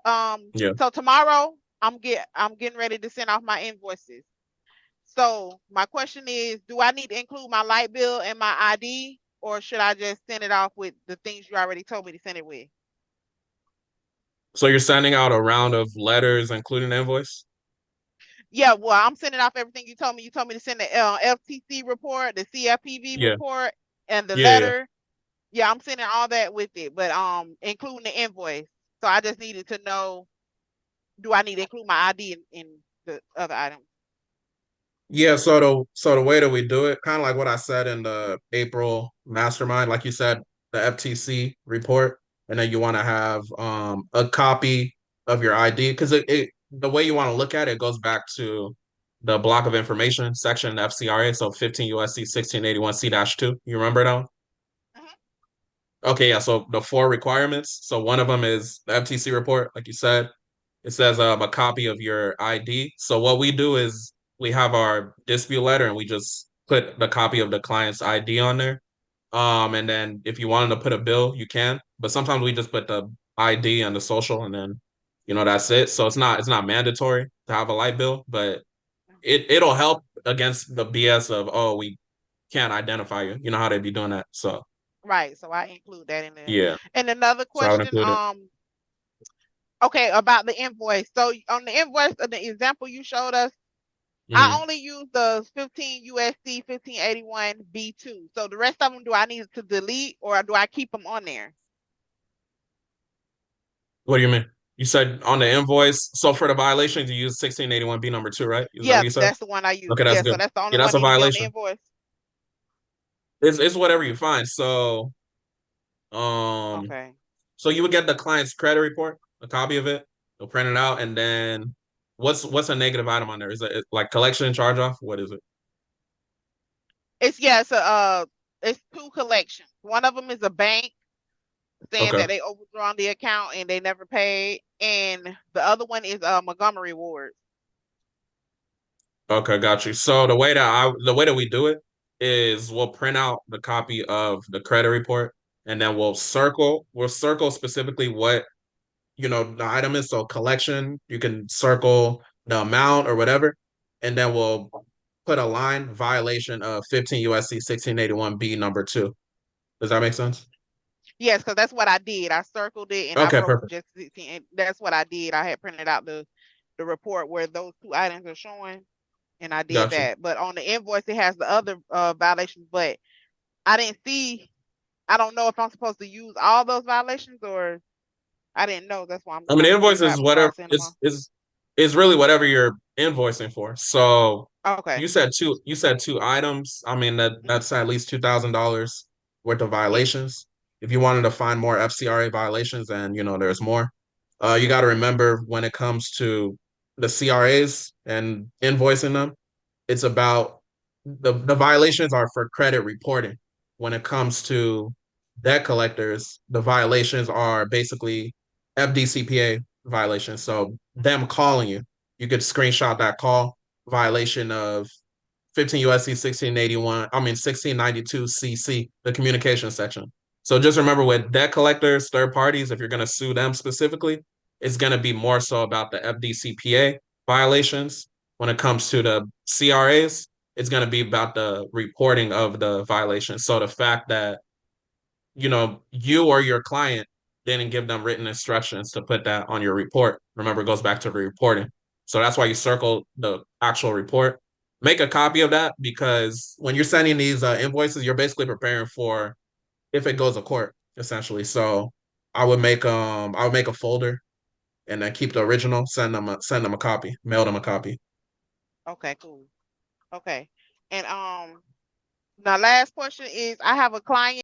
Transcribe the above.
Yeah. So tomorrow I'm getting ready to send off my invoices. So my question is, do I need to include my light bill and my ID, or should I just send it off with the things you already told me to send it with? So you're sending out a round of letters, including the invoice? Yeah, well, I'm sending off everything you told me. You told me to send the FTC report, the CFPB Yeah. report, and the Yeah, yeah. letter. Yeah, I'm sending all that with it, but including the invoice. So I just needed to know, do I need to include my ID in the other items? Yeah, so the way that we do it, kind of like what I said in the April mastermind, like you said, the FTC report, and then you want to have a copy of your ID because it the way you want to look at it goes back to the block of information section in the FCRA, so 15 USC 1681 C-2. You remember that one? Mhm. Okay, yeah. So the four requirements. So one of them is the FTC report, like you said. It says a copy of your ID. So what we do is we have our dispute letter and we just put the copy of the client's ID on there. And then if you wanted to put a bill, you can. But sometimes we just put the ID and the social, and then that's it. So it's not mandatory to have a light bill, but it'll help against the BS of, oh, we can't identify you. You know how they be doing that. So Right. So I include that in there. yeah. And another So I would question, include it. okay, about the invoice. So on the invoice, the example you showed us, I Mhm. only use the 15 USC 1581 B2. So the rest of them, do I need to delete or do I keep them on there? What do you mean? You said on the invoice. So for the violations, you use 1681B number two, right? Is that what Yeah, you said? that's the one I use. Okay, that's Yeah, so good. that's the only Yeah, that's one a need to be on the violation. invoice. It's whatever you find. Um, Okay. so you would get the client's credit report, a copy of it. They'll print it out, and then what's a negative item on there? Is it like collection charge off? What is it? It's yeah, it's two collections. One of them is a bank saying Okay. that they overdrawn the account and they never paid, and the other one is Montgomery Ward. Okay, got you. So the way that we do it is we'll print out the copy of the credit report, and then we'll circle specifically what the item is. So collection, you can circle the amount or whatever, and then we'll put a line violation of 15 USC 1681B number two. Does that make sense? Yes, because that's what I did. I circled it and I Okay, wrote perfect. just and that's what I did. I had printed out the report where those two items are showing, and I did Got you. that. But on the invoice, it has the other violations, but I didn't see. I don't know if I'm supposed to use all those violations or I didn't know. That's why I'm I mean, trying the to invoice figure is out before I whatever send them off. is really whatever you're invoicing for. So Okay. you said two items. I mean Mhm. that's at least $2,000 worth of Yes. violations. If you wanted to find more FCRA violations, and there's more. You got to remember when it comes to the CRAs and invoicing them, it's about the violations are for credit reporting. When it comes to debt collectors, the violations are basically FDCPA violations. So them calling you, you could screenshot that call violation of 15 USC 1681, I mean 1692 CC, the communication section. So just remember with debt collectors, third parties, if you're going to sue them specifically, it's going to be more so about the FDCPA violations. When it comes to the CRAs, it's going to be about the reporting of the violations. So the fact that, you or your client didn't give them written instructions to put that on your report. Remember, it goes back to the reporting. So that's why you circle the actual report. Make a copy of that because when you're sending these invoices, you're basically preparing for if it goes to court, essentially. So I would make a folder and then keep the original, send them a copy, mail them a copy. Okay. Cool. Okay. And now last question is, I have a client.